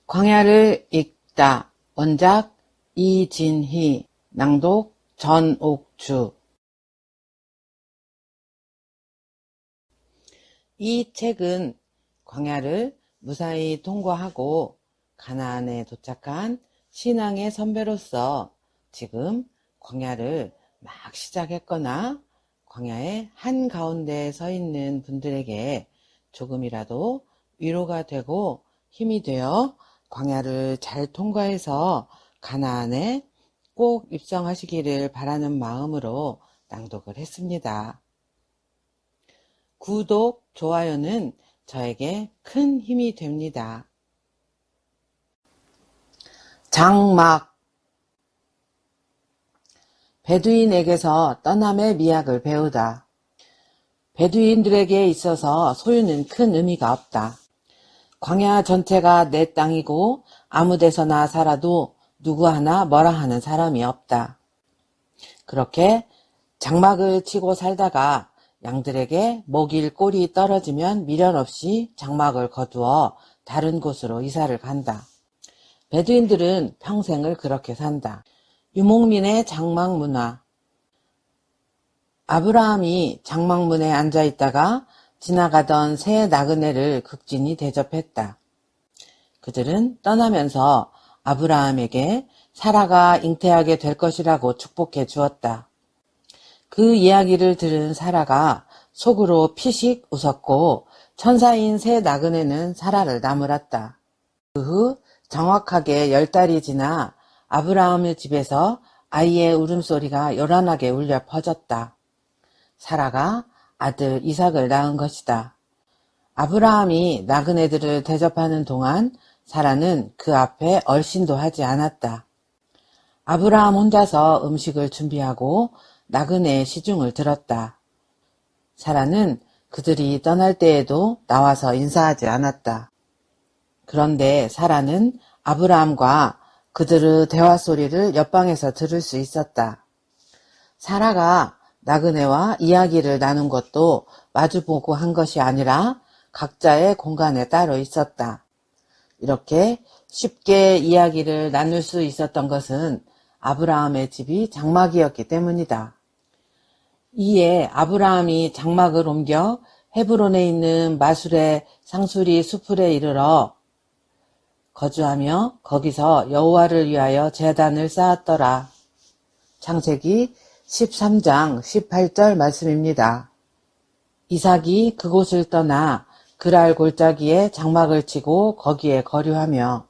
광야를 읽다. 원작 이진희, 낭독 전옥주. 이 책은 광야를 무사히 통과하고 가나안에 도착한 신앙의 선배로서 지금 광야를 막 시작했거나 광야의 한가운데에 서 있는 분들에게 조금이라도 위로가 되고 힘이 되어 광야를 잘 통과해서 가나안에 꼭 입성하시기를 바라는 마음으로 낭독을 했습니다. 구독, 좋아요는 저에게 큰 힘이 됩니다. 장막. 베두인에게서 떠남의 미학을 배우다. 베두인들에게 있어서 소유는 큰 의미가 없다. 광야 전체가 내 땅이고 아무 데서나 살아도 누구 하나 뭐라 하는 사람이 없다. 그렇게 장막을 치고 살다가 양들에게 먹일 꼴이 떨어지면 미련 없이 장막을 거두어 다른 곳으로 이사를 간다. 베두인들은 평생을 그렇게 산다. 유목민의 장막 문화. 아브라함이 장막문에 앉아있다가 지나가던 새 나그네를 극진히 대접했다. 그들은 떠나면서 아브라함에게 사라가 잉태하게 될 것이라고 축복해 주었다. 그 이야기를 들은 사라가 속으로 피식 웃었고 천사인 새 나그네는 사라를 나무랐다. 그 후 정확하게 10달이 지나 아브라함의 집에서 아이의 울음소리가 요란하게 울려 퍼졌다. 사라가 아들 이삭을 낳은 것이다. 아브라함이 나그네들을 대접하는 동안 사라는 그 앞에 얼씬도 하지 않았다. 아브라함 혼자서 음식을 준비하고 나그네의 시중을 들었다. 사라는 그들이 떠날 때에도 나와서 인사하지 않았다. 그런데 사라는 아브라함과 그들의 대화 소리를 옆방에서 들을 수 있었다. 사라가 나그네와 이야기를 나눈 것도 마주보고 한 것이 아니라 각자의 공간에 따로 있었다. 이렇게 쉽게 이야기를 나눌 수 있었던 것은 아브라함의 집이 장막이었기 때문이다. 이에 아브라함이 장막을 옮겨 헤브론에 있는 마술의 상수리 수풀에 이르러 거주하며 거기서 여호와를 위하여 제단을 쌓았더라. 창세기 13장 18절 말씀입니다. 이삭이 그곳을 떠나 그랄 골짜기에 장막을 치고 거기에 거류하며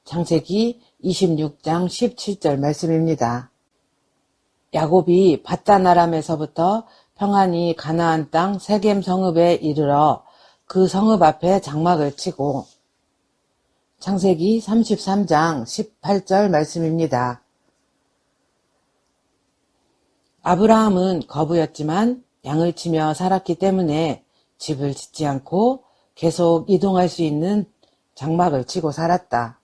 창세기 26장 17절 말씀입니다. 야곱이 밧단 아람에서부터 평안히 가나안 땅 세겜 성읍에 이르러 그 성읍 앞에 장막을 치고 창세기 33장 18절 말씀입니다. 아브라함은 거부였지만 양을 치며 살았기 때문에 집을 짓지 않고 계속 이동할 수 있는 장막을 치고 살았다.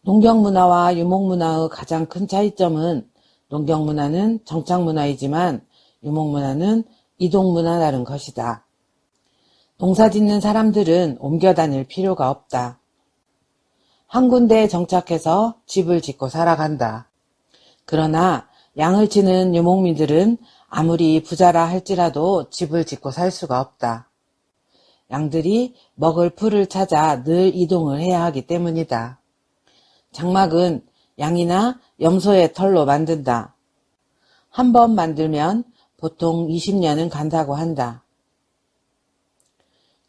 농경문화와 유목문화의 가장 큰 차이점은 농경문화는 정착문화이지만 유목문화는 이동문화라는 것이다. 농사짓는 사람들은 옮겨 다닐 필요가 없다. 한 군데에 정착해서 집을 짓고 살아간다. 그러나 양을 치는 유목민들은 아무리 부자라 할지라도 집을 짓고 살 수가 없다. 양들이 먹을 풀을 찾아 늘 이동을 해야 하기 때문이다. 장막은 양이나 염소의 털로 만든다. 한 번 만들면 보통 20년은 간다고 한다.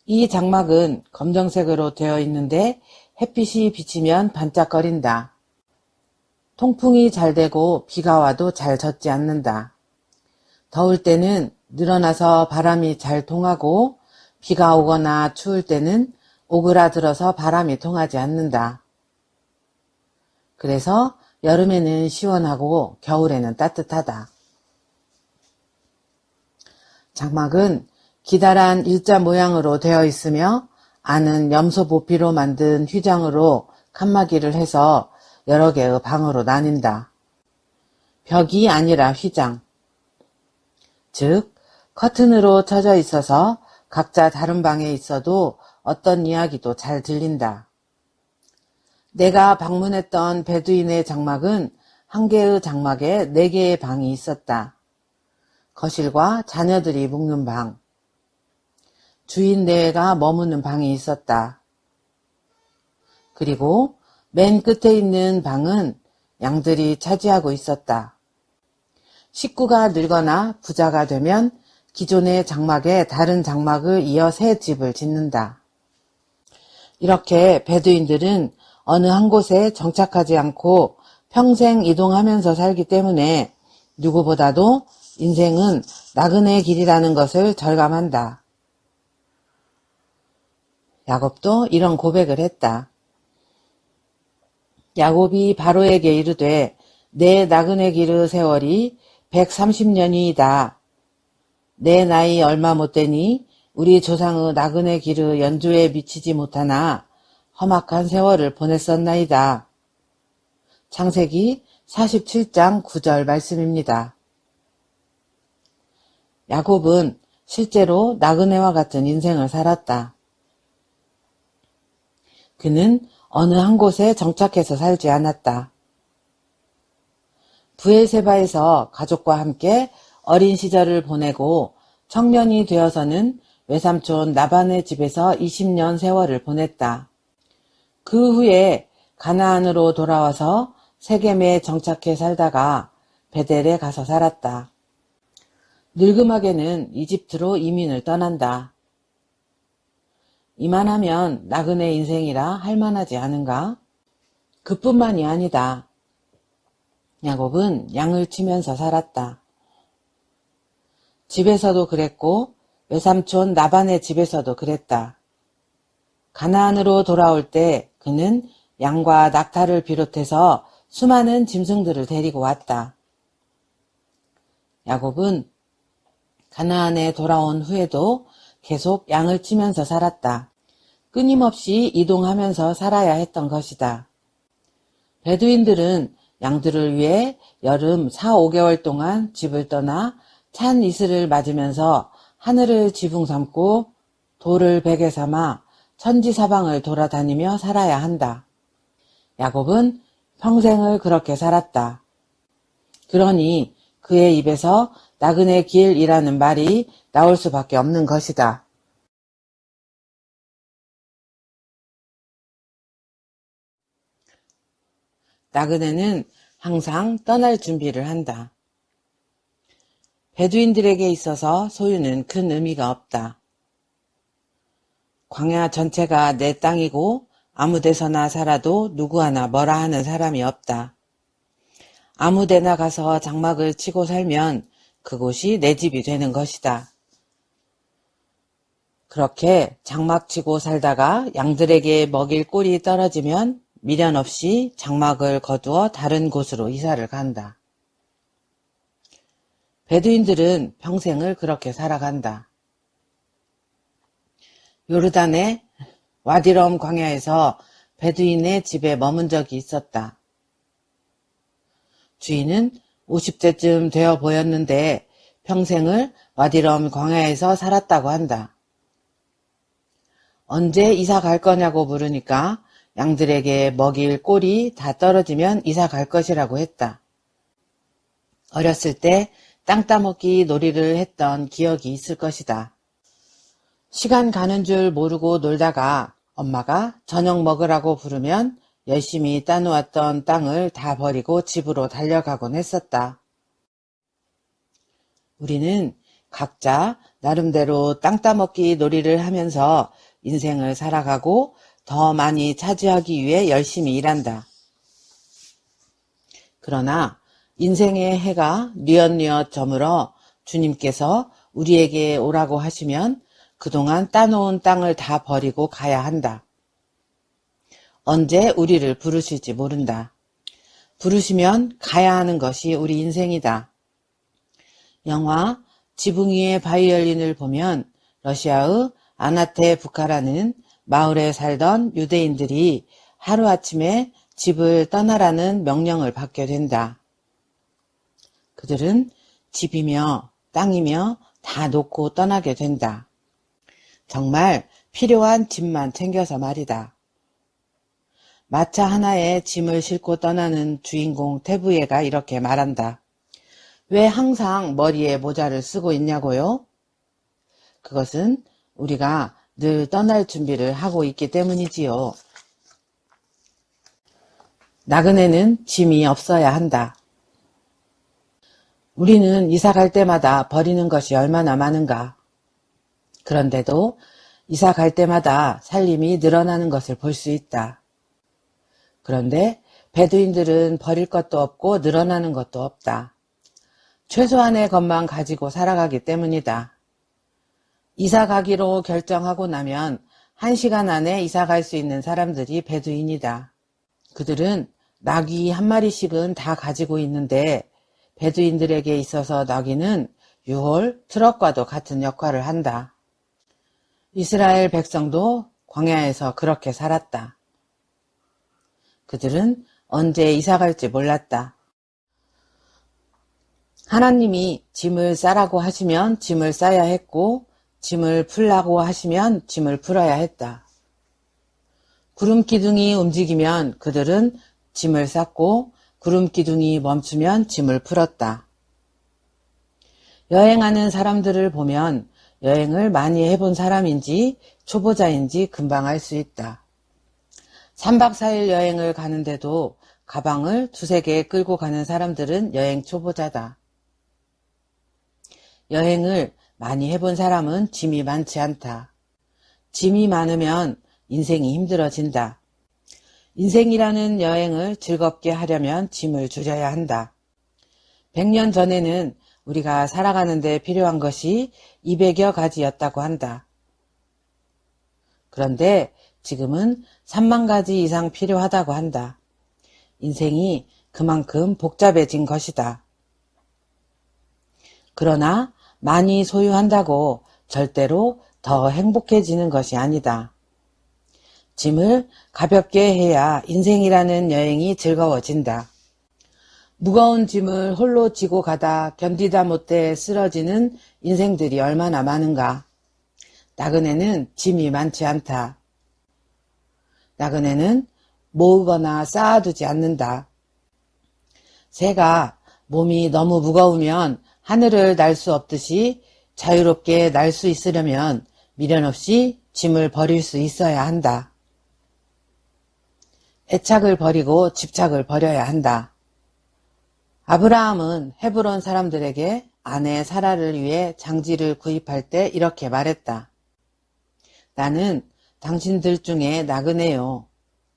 이 장막은 검정색으로 되어 있는데 햇빛이 비치면 반짝거린다. 통풍이 잘 되고 비가 와도 잘 젖지 않는다. 더울 때는 늘어나서 바람이 잘 통하고 비가 오거나 추울 때는 오그라들어서 바람이 통하지 않는다. 그래서 여름에는 시원하고 겨울에는 따뜻하다. 장막은 기다란 일자 모양으로 되어 있으며 안은 염소 보피로 만든 휘장으로 칸막이를 해서 여러 개의 방으로 나뉜다. 벽이 아니라 휘장. 즉 커튼으로 쳐져 있어서 각자 다른 방에 있어도 어떤 이야기도 잘 들린다. 내가 방문했던 베두인의 장막은 한 개의 장막에 4개의 방이 있었다. 거실과 자녀들이 묵는 방, 주인 내외가 머무는 방이 있었다. 그리고 맨 끝에 있는 방은 양들이 차지하고 있었다. 식구가 늙거나 부자가 되면 기존의 장막에 다른 장막을 이어 새 집을 짓는다. 이렇게 베두인들은 어느 한 곳에 정착하지 않고 평생 이동하면서 살기 때문에 누구보다도 인생은 나그네 길이라는 것을 절감한다. 야곱도 이런 고백을 했다. 야곱이 바로에게 이르되 내 나그네 길의 세월이 130년이이다. 내 나이 얼마 못되니 우리 조상의 나그네 길의 연조에 미치지 못하나 험악한 세월을 보냈었나이다. 창세기 47장 9절 말씀입니다. 야곱은 실제로 나그네와 같은 인생을 살았다. 그는 어느 한 곳에 정착해서 살지 않았다. 브엘세바에서 가족과 함께 어린 시절을 보내고 청년이 되어서는 외삼촌 나반의 집에서 20년 세월을 보냈다. 그 후에 가나안으로 돌아와서 세겜에 정착해 살다가 베델에 가서 살았다. 늙음하게는 이집트로 이민을 떠난다. 이만하면 나그네 인생이라 할만하지 않은가? 그뿐만이 아니다. 야곱은 양을 치면서 살았다. 집에서도 그랬고 외삼촌 나반의 집에서도 그랬다. 가나안으로 돌아올 때 그는 양과 낙타를 비롯해서 수많은 짐승들을 데리고 왔다. 야곱은 가나안에 돌아온 후에도 계속 양을 치면서 살았다. 끊임없이 이동하면서 살아야 했던 것이다. 베두인들은 양들을 위해 여름 4, 5개월 동안 집을 떠나 찬 이슬을 맞으면서 하늘을 지붕 삼고 돌을 베개 삼아 천지사방을 돌아다니며 살아야 한다. 야곱은 평생을 그렇게 살았다. 그러니 그의 입에서 나그네 길이라는 말이 나올 수밖에 없는 것이다. 나그네는 항상 떠날 준비를 한다. 베두인들에게 있어서 소유는 큰 의미가 없다. 광야 전체가 내 땅이고 아무 데서나 살아도 누구 하나 뭐라 하는 사람이 없다. 아무 데나 가서 장막을 치고 살면 그곳이 내 집이 되는 것이다. 그렇게 장막 치고 살다가 양들에게 먹일 꼴이 떨어지면 미련 없이 장막을 거두어 다른 곳으로 이사를 간다. 베두인들은 평생을 그렇게 살아간다. 요르단의 와디럼 광야에서 베두인의 집에 머문 적이 있었다. 주인은 50대쯤 되어 보였는데 평생을 와디럼 광야에서 살았다고 한다. 언제 이사 갈 거냐고 물으니까 양들에게 먹일 꼴이 다 떨어지면 이사 갈 것이라고 했다. 어렸을 때 땅 따먹기 놀이를 했던 기억이 있을 것이다. 시간 가는 줄 모르고 놀다가 엄마가 저녁 먹으라고 부르면 열심히 따놓았던 땅을 다 버리고 집으로 달려가곤 했었다. 우리는 각자 나름대로 땅 따먹기 놀이를 하면서 인생을 살아가고 더 많이 차지하기 위해 열심히 일한다. 그러나 인생의 해가 뉘엿뉘엿 저물어 주님께서 우리에게 오라고 하시면 그동안 따놓은 땅을 다 버리고 가야 한다. 언제 우리를 부르실지 모른다. 부르시면 가야 하는 것이 우리 인생이다. 영화 지붕 위의 바이올린을 보면 러시아의 아나테 부카라는 마을에 살던 유대인들이 하루아침에 집을 떠나라는 명령을 받게 된다. 그들은 집이며 땅이며 다 놓고 떠나게 된다. 정말 필요한 집만 챙겨서 말이다. 마차 하나에 짐을 싣고 떠나는 주인공 태부예가 이렇게 말한다. 왜 항상 머리에 모자를 쓰고 있냐고요? 그것은 우리가 늘 떠날 준비를 하고 있기 때문이지요. 나그네는 짐이 없어야 한다. 우리는 이사 갈 때마다 버리는 것이 얼마나 많은가. 그런데도 이사 갈 때마다 살림이 늘어나는 것을 볼 수 있다. 그런데 베두인들은 버릴 것도 없고 늘어나는 것도 없다. 최소한의 것만 가지고 살아가기 때문이다. 이사 가기로 결정하고 나면 1시간 안에 이사 갈 수 있는 사람들이 베두인이다. 그들은 나귀 한 마리씩은 다 가지고 있는데 베두인들에게 있어서 나귀는 유홀, 트럭과도 같은 역할을 한다. 이스라엘 백성도 광야에서 그렇게 살았다. 그들은 언제 이사 갈지 몰랐다. 하나님이 짐을 싸라고 하시면 짐을 싸야 했고 짐을 풀라고 하시면 짐을 풀어야 했다. 구름 기둥이 움직이면 그들은 짐을 쌌고 구름 기둥이 멈추면 짐을 풀었다. 여행하는 사람들을 보면 여행을 많이 해본 사람인지 초보자인지 금방 알 수 있다. 3박 4일 여행을 가는데도 가방을 2~3개 끌고 가는 사람들은 여행 초보자다. 여행을 많이 해본 사람은 짐이 많지 않다. 짐이 많으면 인생이 힘들어진다. 인생이라는 여행을 즐겁게 하려면 짐을 줄여야 한다. 100년 전에는 우리가 살아가는 데 필요한 것이 200여 가지였다고 한다. 그런데 지금은 3만 가지 이상 필요하다고 한다. 인생이 그만큼 복잡해진 것이다. 그러나 많이 소유한다고 절대로 더 행복해지는 것이 아니다. 짐을 가볍게 해야 인생이라는 여행이 즐거워진다. 무거운 짐을 홀로 지고 가다 견디다 못해 쓰러지는 인생들이 얼마나 많은가. 나그네는 짐이 많지 않다. 나그네는 모으거나 쌓아두지 않는다. 새가 몸이 너무 무거우면 하늘을 날 수 없듯이 자유롭게 날 수 있으려면 미련 없이 짐을 버릴 수 있어야 한다. 애착을 버리고 집착을 버려야 한다. 아브라함은 헤브론 사람들에게 아내 사라를 위해 장지를 구입할 때 이렇게 말했다. 나는 당신들 중에 나그네요.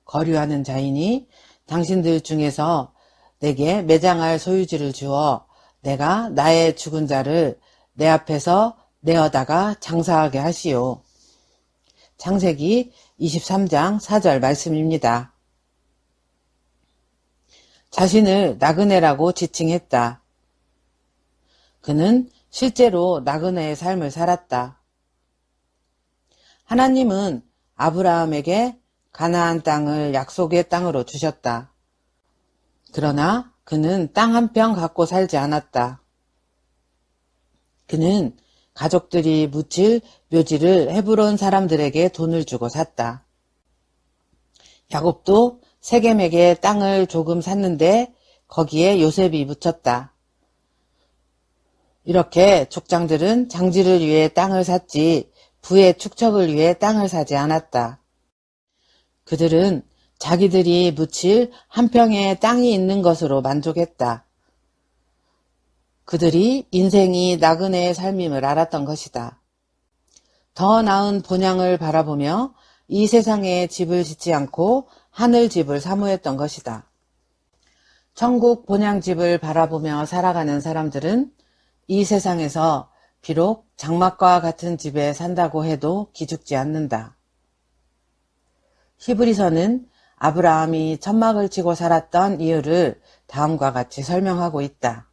거류하는 자이니 당신들 중에서 내게 매장할 소유지를 주어 내가 나의 죽은 자를 내 앞에서 내어다가 장사하게 하시오. 창세기 23장 4절 말씀입니다. 자신을 나그네라고 지칭했다. 그는 실제로 나그네의 삶을 살았다. 하나님은 아브라함에게 가나안 땅을 약속의 땅으로 주셨다. 그러나 그는 땅 한 평 갖고 살지 않았다. 그는 가족들이 묻힐 묘지를 헤브론 사람들에게 돈을 주고 샀다. 야곱도 세겜에게 땅을 조금 샀는데 거기에 요셉이 묻혔다. 이렇게 족장들은 장지를 위해 땅을 샀지 부의 축척을 위해 땅을 사지 않았다. 그들은 자기들이 묻힐 한 평의 땅이 있는 것으로 만족했다. 그들이 인생이 나그네의 삶임을 알았던 것이다. 더 나은 본향을 바라보며 이 세상에 집을 짓지 않고 하늘 집을 사모했던 것이다. 천국 본향집을 바라보며 살아가는 사람들은 이 세상에서 비록 장막과 같은 집에 산다고 해도 기죽지 않는다. 히브리서는 아브라함이 천막을 치고 살았던 이유를 다음과 같이 설명하고 있다.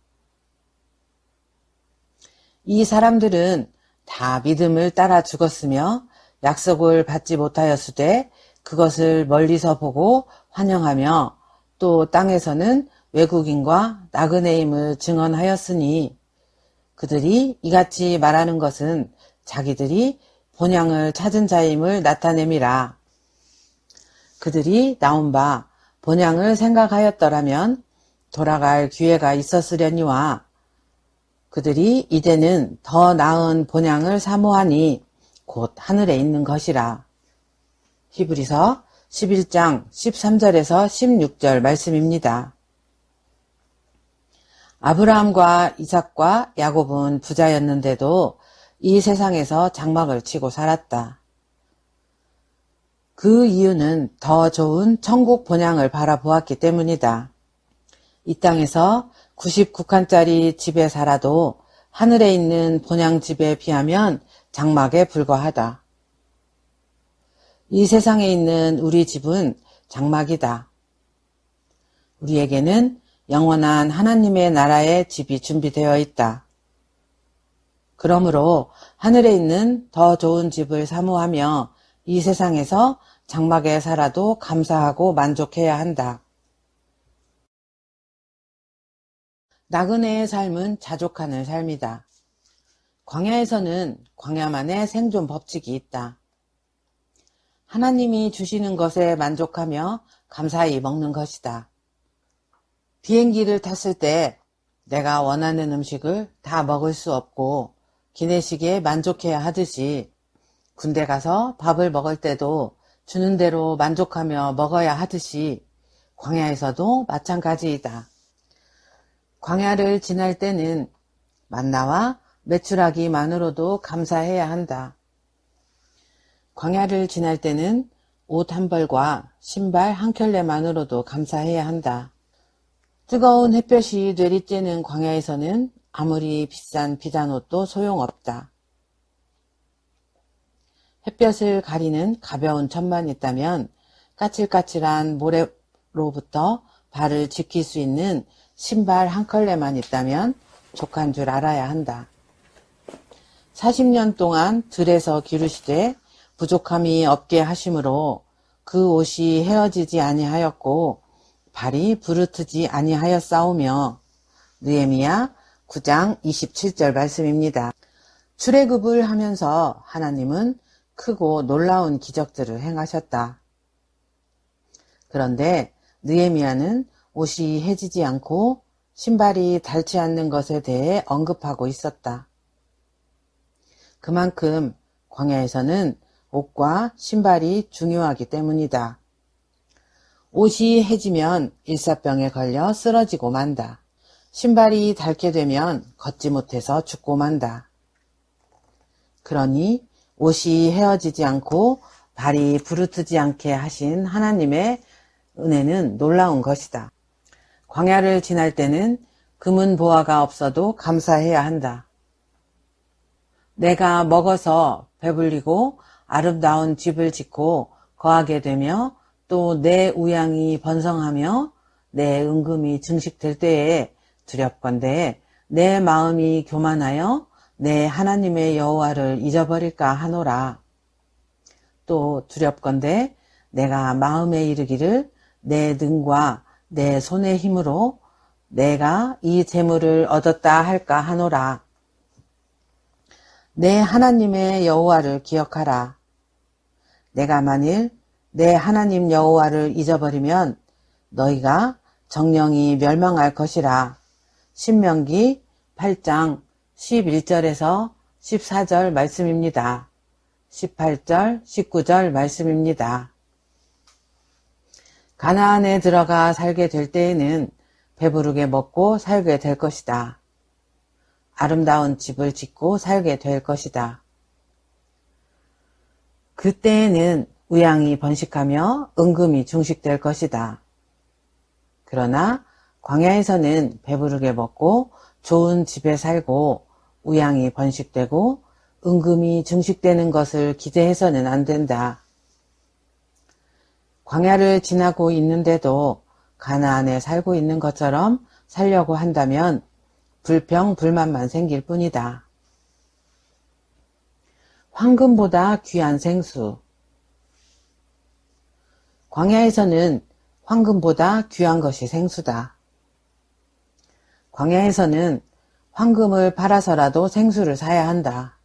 이 사람들은 다 믿음을 따라 죽었으며 약속을 받지 못하였으되 그것을 멀리서 보고 환영하며 또 땅에서는 외국인과 나그네임을 증언하였으니 그들이 이같이 말하는 것은 자기들이 본향을 찾은 자임을 나타냄이라. 그들이 나온 바 본향을 생각하였더라면 돌아갈 기회가 있었으려니와 그들이 이제는 더 나은 본향을 사모하니 곧 하늘에 있는 것이라. 히브리서 11장 13절에서 16절 말씀입니다. 아브라함과 이삭과 야곱은 부자였는데도 이 세상에서 장막을 치고 살았다. 그 이유는 더 좋은 천국 본향을 바라보았기 때문이다. 이 땅에서 99칸짜리 집에 살아도 하늘에 있는 본향 집에 비하면 장막에 불과하다. 이 세상에 있는 우리 집은 장막이다. 우리에게는 영원한 하나님의 나라의 집이 준비되어 있다. 그러므로 하늘에 있는 더 좋은 집을 사모하며 이 세상에서 장막에 살아도 감사하고 만족해야 한다. 나그네의 삶은 자족하는 삶이다. 광야에서는 광야만의 생존 법칙이 있다. 하나님이 주시는 것에 만족하며 감사히 먹는 것이다. 비행기를 탔을 때 내가 원하는 음식을 다 먹을 수 없고 기내식에 만족해야 하듯이 군대 가서 밥을 먹을 때도 주는 대로 만족하며 먹어야 하듯이 광야에서도 마찬가지이다. 광야를 지날 때는 만나와 메추라기만으로도 감사해야 한다. 광야를 지날 때는 옷 한 벌과 신발 한 켤레만으로도 감사해야 한다. 뜨거운 햇볕이 내리쬐는 광야에서는 아무리 비싼 비단옷도 소용없다. 햇볕을 가리는 가벼운 천만 있다면 까칠까칠한 모래로부터 발을 지킬 수 있는 신발 한 켤레만 있다면 족한 줄 알아야 한다. 40년 동안 들에서 기르시되 부족함이 없게 하심으로 그 옷이 헤어지지 아니하였고 발이 부르트지 아니하였사오며. 느헤미야 9장 27절 말씀입니다. 출애굽을 하면서 하나님은 크고 놀라운 기적들을 행하셨다. 그런데 느헤미야는 옷이 해지지 않고 신발이 닳지 않는 것에 대해 언급하고 있었다. 그만큼 광야에서는 옷과 신발이 중요하기 때문이다. 옷이 해지면 일사병에 걸려 쓰러지고 만다. 신발이 닳게 되면 걷지 못해서 죽고 만다. 그러니 옷이 헤어지지 않고 발이 부르트지 않게 하신 하나님의 은혜는 놀라운 것이다. 광야를 지날 때는 금은 보화가 없어도 감사해야 한다. 내가 먹어서 배불리고 아름다운 집을 짓고 거하게 되며 또 내 우양이 번성하며 내 은금이 증식될 때에 두렵건대 내 마음이 교만하여 내 하나님의 여호와를 잊어버릴까 하노라. 또 두렵건대 내가 마음에 이르기를 내 능과 내 손의 힘으로 내가 이 재물을 얻었다 할까 하노라. 내 하나님의 여호와를 기억하라. 내가 만일 내 하나님 여호와를 잊어버리면 너희가 정령이 멸망할 것이라. 신명기 8장 11절에서 14절 말씀입니다. 18절, 19절 말씀입니다. 가나안에 들어가 살게 될 때에는 배부르게 먹고 살게 될 것이다. 아름다운 집을 짓고 살게 될 것이다. 그때에는 우양이 번식하며 은금이 중식될 것이다. 그러나 광야에서는 배부르게 먹고 좋은 집에 살고 우양이 번식되고 은금이 증식되는 것을 기대해서는 안 된다. 광야를 지나고 있는데도 가나안에 살고 있는 것처럼 살려고 한다면 불평, 불만만 생길 뿐이다. 황금보다 귀한 생수. 광야에서는 황금보다 귀한 것이 생수다. 광야에서는 황금을 팔아서라도 생수를 사야 한다.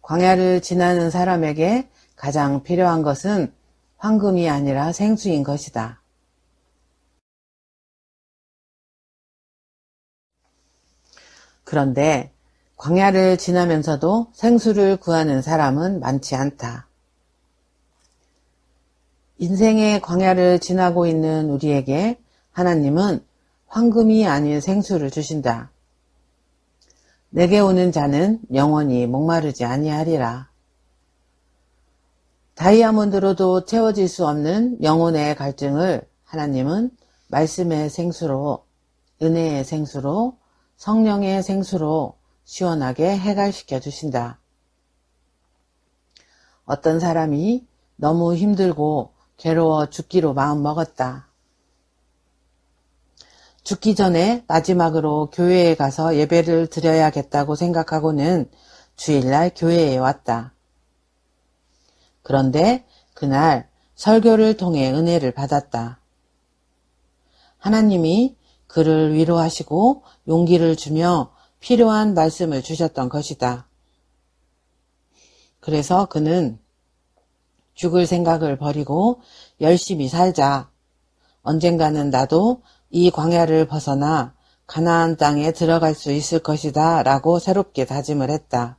광야를 지나는 사람에게 가장 필요한 것은 황금이 아니라 생수인 것이다. 그런데 광야를 지나면서도 생수를 구하는 사람은 많지 않다. 인생의 광야를 지나고 있는 우리에게 하나님은 황금이 아닌 생수를 주신다. 내게 오는 자는 영원히 목마르지 아니하리라. 다이아몬드로도 채워질 수 없는 영혼의 갈증을 하나님은 말씀의 생수로, 은혜의 생수로, 성령의 생수로 시원하게 해갈시켜 주신다. 어떤 사람이 너무 힘들고 괴로워 죽기로 마음먹었다. 죽기 전에 마지막으로 교회에 가서 예배를 드려야겠다고 생각하고는 주일날 교회에 왔다. 그런데 그날 설교를 통해 은혜를 받았다. 하나님이 그를 위로하시고 용기를 주며 필요한 말씀을 주셨던 것이다. 그래서 그는 죽을 생각을 버리고 열심히 살자. 언젠가는 나도 이 광야를 벗어나 가나안 땅에 들어갈 수 있을 것이다 라고 새롭게 다짐을 했다.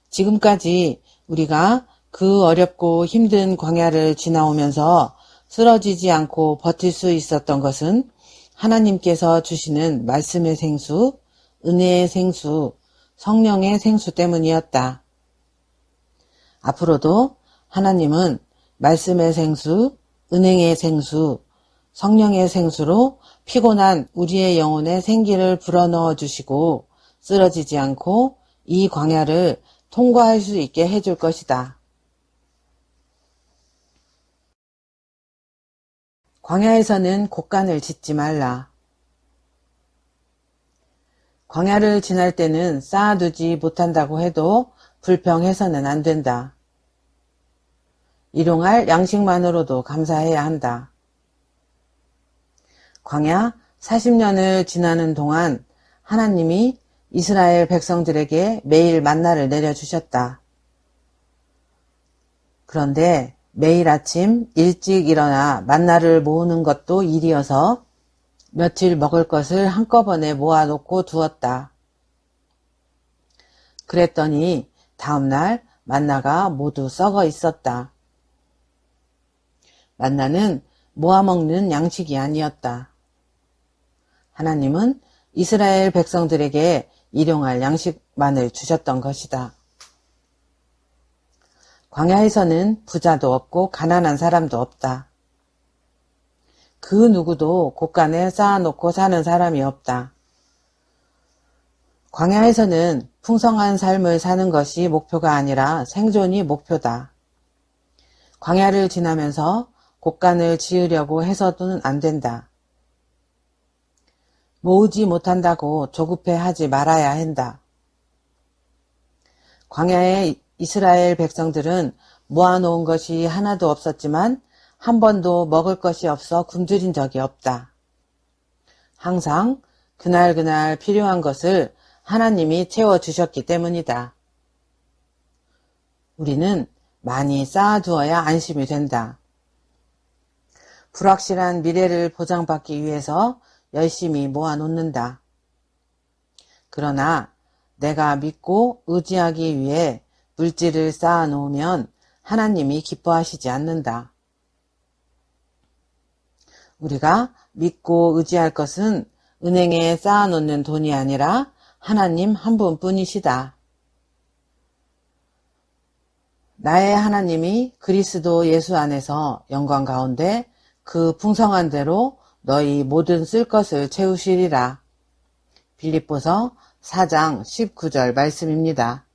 지금까지 우리가 그 어렵고 힘든 광야를 지나오면서 쓰러지지 않고 버틸 수 있었던 것은 하나님께서 주시는 말씀의 생수, 은혜의 생수, 성령의 생수 때문이었다. 앞으로도 하나님은 말씀의 생수, 은혜의 생수, 성령의 생수로 피곤한 우리의 영혼에 생기를 불어넣어 주시고 쓰러지지 않고 이 광야를 통과할 수 있게 해줄 것이다. 광야에서는 곡간을 짓지 말라. 광야를 지날 때는 쌓아두지 못한다고 해도 불평해서는 안 된다. 일용할 양식만으로도 감사해야 한다. 광야 40년을 지나는 동안 하나님이 이스라엘 백성들에게 매일 만나를 내려주셨다. 그런데 매일 아침 일찍 일어나 만나를 모으는 것도 일이어서 며칠 먹을 것을 한꺼번에 모아놓고 두었다. 그랬더니 다음날 만나가 모두 썩어 있었다. 만나는 모아먹는 양식이 아니었다. 하나님은 이스라엘 백성들에게 일용할 양식만을 주셨던 것이다. 광야에서는 부자도 없고 가난한 사람도 없다. 그 누구도 곳간에 쌓아놓고 사는 사람이 없다. 광야에서는 풍성한 삶을 사는 것이 목표가 아니라 생존이 목표다. 광야를 지나면서 곳간을 지으려고 해서는 안 된다. 모으지 못한다고 조급해하지 말아야 한다. 광야의 이스라엘 백성들은 모아놓은 것이 하나도 없었지만 한 번도 먹을 것이 없어 굶주린 적이 없다. 항상 그날 필요한 것을 하나님이 채워주셨기 때문이다. 우리는 많이 쌓아두어야 안심이 된다. 불확실한 미래를 보장받기 위해서 열심히 모아놓는다. 그러나 내가 믿고 의지하기 위해 물질을 쌓아놓으면 하나님이 기뻐하시지 않는다. 우리가 믿고 의지할 것은 은행에 쌓아놓는 돈이 아니라 하나님 한 분뿐이시다. 나의 하나님이 그리스도 예수 안에서 영광 가운데 그 풍성한 대로 너희 모든 쓸 것을 채우시리라. 빌립보서 4장 19절 말씀입니다.